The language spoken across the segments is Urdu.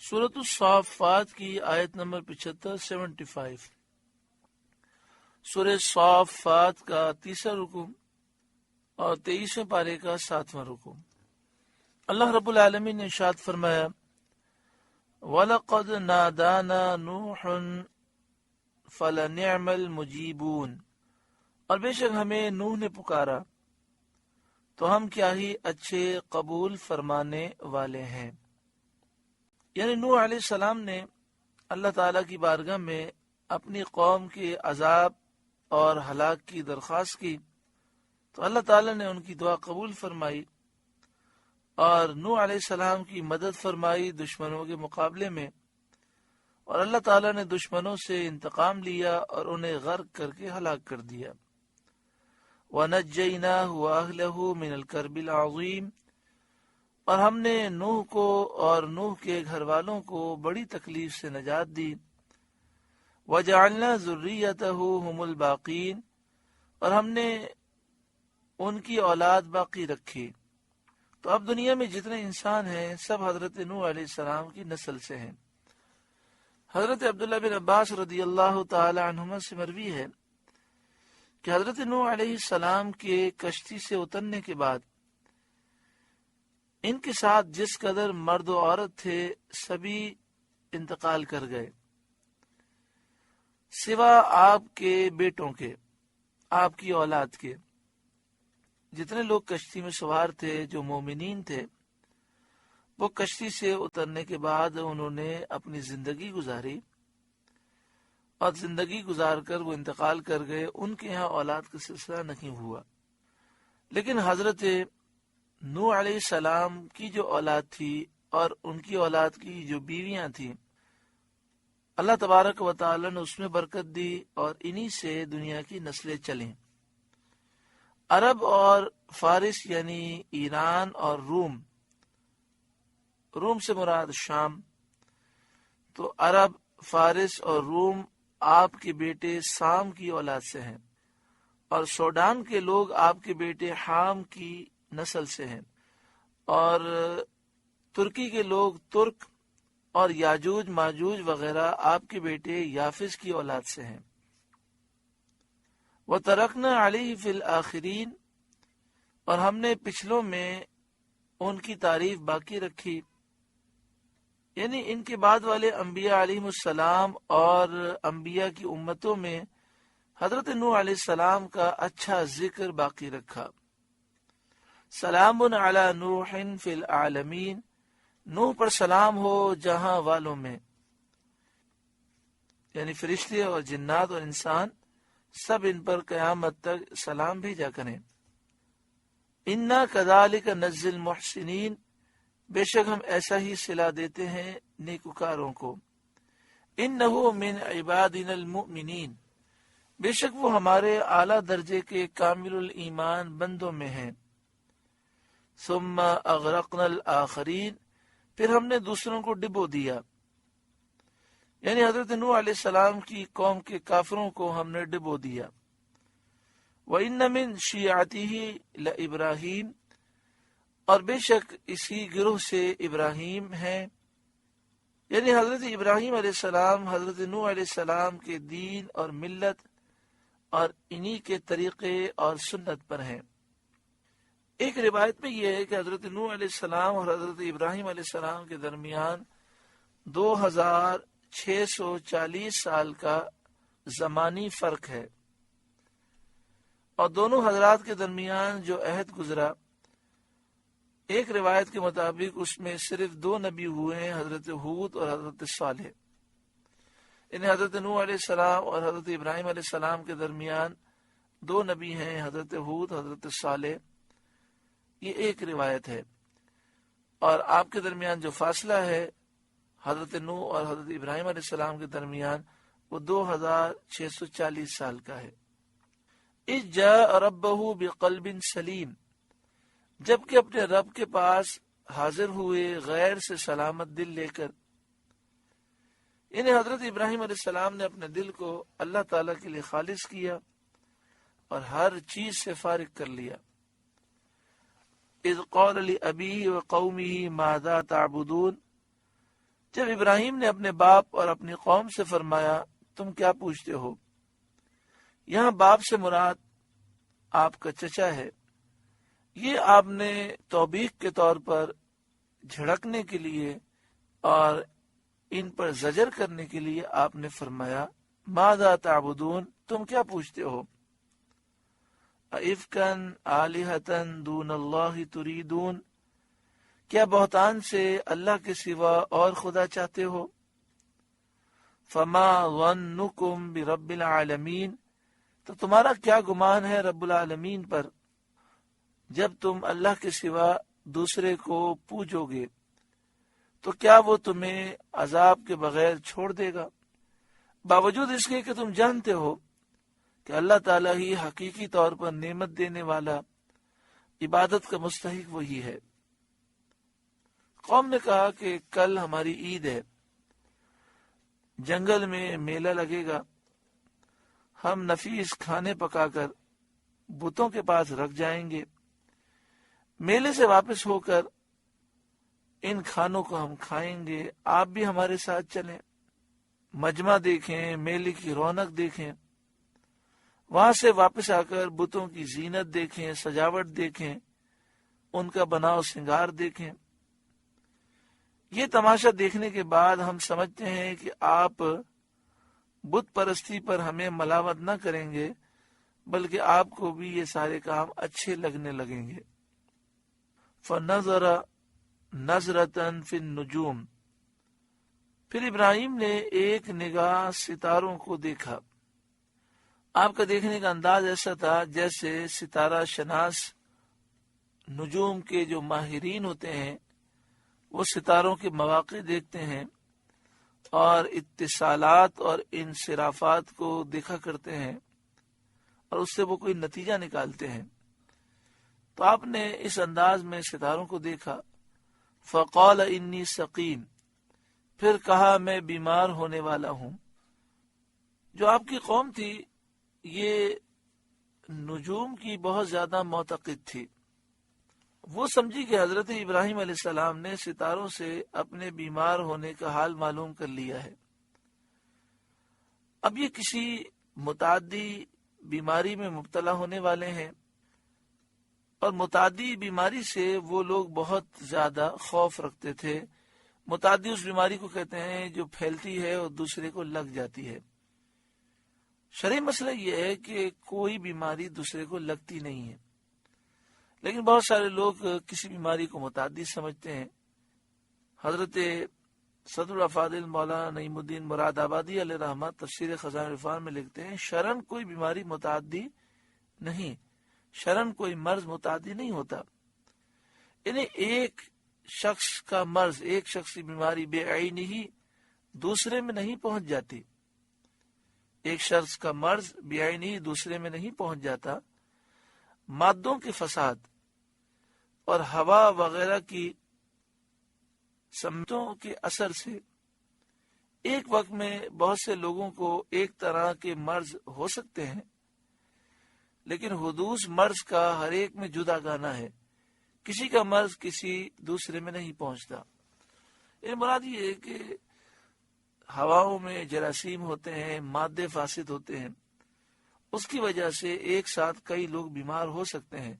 سورۃ الصافات کی آیت نمبر 75 سورہ صافات کا تیسرا رکوع اور 23ویں پارے کا 7واں رکوع۔ اللہ رب العالمین نے ارشاد فرمایا وَلَقَدْ نَادَانَا نُوحٌ فَلَنِعْمَ الْمُجِيبُونَ، اور بے شک ہمیں نوح نے پکارا تو ہم کیا ہی اچھے قبول فرمانے والے ہیں۔ یعنی نوح علیہ السلام نے اللہ تعالیٰ کی بارگاہ میں اپنی قوم کے عذاب اور ہلاک کی درخواست کی تو اللہ تعالیٰ نے ان کی دعا قبول فرمائی اور نوح علیہ السلام کی مدد فرمائی دشمنوں کے مقابلے میں، اور اللہ تعالیٰ نے دشمنوں سے انتقام لیا اور انہیں غرق کر کے ہلاک کر دیا۔ وَنَجَّيْنَاهُ وَأَهْلَهُ مِنَ الْكَرْبِ الْعَظِيمِ، اور ہم نے نوح کو اور نوح کے گھر والوں کو بڑی تکلیف سے نجات دی۔ وَجَعَلْنَا ذُرِّيَّتَهُ هُمُ الْبَاقِينَ، اور ہم نے ان کی اولاد باقی رکھی۔ تو اب دنیا میں جتنے انسان ہیں سب حضرت نوح علیہ السلام کی نسل سے ہیں۔ حضرت عبداللہ بن عباس رضی اللہ تعالی عنہما سے مروی ہے کہ حضرت نوح علیہ السلام کے کشتی سے اترنے کے بعد ان کے ساتھ جس قدر مرد و عورت تھے سبھی انتقال کر گئے سوا آپ کے بیٹوں کے، آپ کی اولاد کے۔ جتنے لوگ کشتی میں سوار تھے جو مومنین تھے وہ کشتی سے اترنے کے بعد انہوں نے اپنی زندگی گزاری اور زندگی گزار کر وہ انتقال کر گئے، ان کے ہاں اولاد کا سلسلہ نہیں ہوا۔ لیکن حضرت نوح علیہ السلام کی جو اولاد تھی اور ان کی اولاد کی جو بیویاں تھیں اللہ تبارک و تعالی نے اس میں برکت دی اور انہی سے دنیا کی نسلیں چلیں۔ عرب اور فارس یعنی ایران اور روم سے مراد شام، تو عرب، فارس اور روم آپ کے بیٹے سام کی اولاد سے ہیں، اور سوڈان کے لوگ آپ کے بیٹے حام کی نسل سے ہیں، اور ترکی کے لوگ ترک اور یاجوج ماجوج وغیرہ آپ کے بیٹے یافس کی اولاد سے ہیں۔ وَتَرَكْنَا عَلَيْهِ فِي الْآخِرِينَ، اور ہم نے پچھلوں میں ان کی تعریف باقی رکھی، یعنی ان کے بعد والے انبیاء علیہ السلام اور انبیاء کی امتوں میں حضرت نوح علیہ السلام کا اچھا ذکر باقی رکھا۔ سلام علی نوح فی العالمین، نوح پر سلام ہو جہاں والوں میں، یعنی فرشتے اور جنات اور انسان سب ان پر قیامت تک سلام بھیجا کریں۔ انا کذالک نجزی المحسنین، بے شک ہم ایسا ہی صلہ دیتے ہیں نیکوکاروں کو۔ انہ من عبادنا المؤمنین، بے شک وہ ہمارے اعلیٰ درجے کے کامل الایمان بندوں میں ہیں۔ ثم اغرقنا الآخرین، پھر ہم نے دوسروں کو ڈبو دیا، یعنی حضرت نوح علیہ السلام کی قوم کے کافروں کو ہم نے ڈبو دیا۔ وَإِنَّ مِن شِيعَتِهِ لَإِبْرَاهِيمَ، اور بے شک اسی گروہ سے ابراہیم ہیں، یعنی حضرت ابراہیم علیہ السلام حضرت نوح علیہ السلام کے دین اور ملت اور انہی کے طریقے اور سنت پر ہیں۔ ایک روایت میں یہ ہے کہ حضرت نوح علیہ السلام اور حضرت ابراہیم علیہ السلام کے درمیان 2640 سال کا زمانی فرق ہے، اور دونوں حضرات کے درمیان جو عہد گزرا ایک روایت کے مطابق اس میں صرف 2 نبی ہوئے ہیں، حضرت ہود اور حضرت صالح۔ انہیں حضرت نوح علیہ السلام اور حضرت ابراہیم علیہ السلام کے درمیان 2 نبی ہیں، حضرت ہود، حضرت صالح، یہ ایک روایت ہے۔ اور آپ کے درمیان جو فاصلہ ہے حضرت نوح اور حضرت ابراہیم علیہ السلام کے درمیان وہ 2640 سال کا ہے۔ اذ جاء ربہ بقلب سلیم، جبکہ اپنے رب کے پاس حاضر ہوئے غیر سے سلامت دل لے کر، یعنی حضرت ابراہیم علیہ السلام نے اپنے دل کو اللہ تعالیٰ کے لیے خالص کیا اور ہر چیز سے فارغ کر لیا۔ اذ قال لأبیہ وقومہ ماذا تعبدون، جب ابراہیم نے اپنے باپ اور اپنی قوم سے فرمایا تم کیا پوچھتے ہو، یہاں باپ سے مراد آپ کا چچا ہے، یہ آپ نے توبیخ کے طور پر جھڑکنے کے لیے اور ان پر زجر کرنے کے لیے آپ نے فرمایا ماذا تعبدون، تم کیا پوچھتے ہو، ائفکن آلہۃ دون اللہ تریدون، کیا بہتان سے اللہ کے سوا اور خدا چاہتے ہو، فما ظنکم برب العالمین، تو تمہارا کیا گمان ہے رب العالمین پر، جب تم اللہ کے سوا دوسرے کو پوجو گے تو کیا وہ تمہیں عذاب کے بغیر چھوڑ دے گا، باوجود اس کے کہ تم جانتے ہو کہ اللہ تعالیٰ ہی حقیقی طور پر نعمت دینے والا، عبادت کا مستحق وہی ہے۔ قوم نے کہا کہ کل ہماری عید ہے، جنگل میں میلہ لگے گا، ہم نفیس کھانے پکا کر بتوں کے پاس رکھ جائیں گے، میلے سے واپس ہو کر ان کھانوں کو ہم کھائیں گے، آپ بھی ہمارے ساتھ چلیں، مجمع دیکھیں، میلے کی رونق دیکھیں، وہاں سے واپس آ کر بتوں کی زینت دیکھیں، سجاوٹ دیکھیں، ان کا بناؤ سنگار دیکھیں۔ یہ تماشا دیکھنے کے بعد ہم سمجھتے ہیں کہ آپ بت پرستی پر ہمیں ملامت نہ کریں گے، بلکہ آپ کو بھی یہ سارے کام اچھے لگنے لگیں گے۔ فَنَظَرَ نَظْرَةً فِي النُّجُومِ، پھر ابراہیم نے ایک نگاہ ستاروں کو دیکھا۔ آپ کا دیکھنے کا انداز ایسا تھا جیسے ستارہ شناس نجوم کے جو ماہرین ہوتے ہیں وہ ستاروں کے مواقع دیکھتے ہیں اور اتصالات اور انصرافات کو دیکھا کرتے ہیں اور اس سے وہ کوئی نتیجہ نکالتے ہیں۔ تو آپ نے اس انداز میں ستاروں کو دیکھا۔ فقال انی سقیم، پھر کہا میں بیمار ہونے والا ہوں۔ جو آپ کی قوم تھی یہ نجوم کی بہت زیادہ معتقد تھی، وہ سمجھی کہ حضرت ابراہیم علیہ السلام نے ستاروں سے اپنے بیمار ہونے کا حال معلوم کر لیا ہے۔ اب یہ کسی متعدی بیماری میں مبتلا ہونے والے ہیں، اور متعدی بیماری سے وہ لوگ بہت زیادہ خوف رکھتے تھے۔ متعدی اس بیماری کو کہتے ہیں جو پھیلتی ہے اور دوسرے کو لگ جاتی ہے۔ شرعی مسئلہ یہ ہے کہ کوئی بیماری دوسرے کو لگتی نہیں ہے، لیکن بہت سارے لوگ کسی بیماری کو متعدی سمجھتے ہیں۔ حضرت صدر الافاضل مولانا نعیم الدین مراد آبادی علیہ رحمہ تفسیر خزائن العرفان میں لکھتے ہیں شرعاً کوئی بیماری متعدی نہیں، شرعاً کوئی مرض متعدی نہیں ہوتا، یعنی ایک شخص کا مرض، ایک شخص کی بیماری بے عینی ہی دوسرے میں نہیں پہنچ جاتی، ایک شخص کا مرض بے عینی ہی دوسرے میں نہیں پہنچ جاتا۔ مادوں کے فساد اور ہوا وغیرہ کی سمتوں کے اثر سے ایک وقت میں بہت سے لوگوں کو ایک طرح کے مرض ہو سکتے ہیں، لیکن حدوث مرض کا ہر ایک میں جدا گانا ہے، کسی کا مرض کسی دوسرے میں نہیں پہنچتا۔ یہ مراد یہ ہے کہ ہواؤں میں جراثیم ہوتے ہیں، مادے فاسد ہوتے ہیں، اس کی وجہ سے ایک ساتھ کئی لوگ بیمار ہو سکتے ہیں،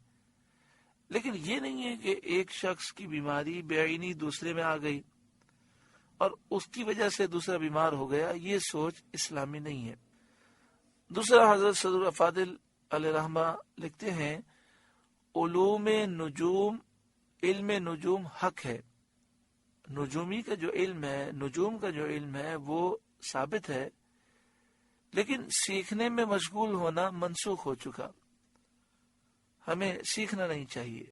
لیکن یہ نہیں ہے کہ ایک شخص کی بیماری بے عینی دوسرے میں آ گئی اور اس کی وجہ سے دوسرا بیمار ہو گیا، یہ سوچ اسلامی نہیں ہے۔ دوسرا حضرت صدر افاضل علیہ رحمہ لکھتے ہیں علوم نجوم، علم نجوم حق ہے، نجومی کا جو علم ہے، نجوم کا جو علم ہے وہ ثابت ہے، لیکن سیکھنے میں مشغول ہونا منسوخ ہو چکا، ہمیں سیکھنا نہیں چاہیے۔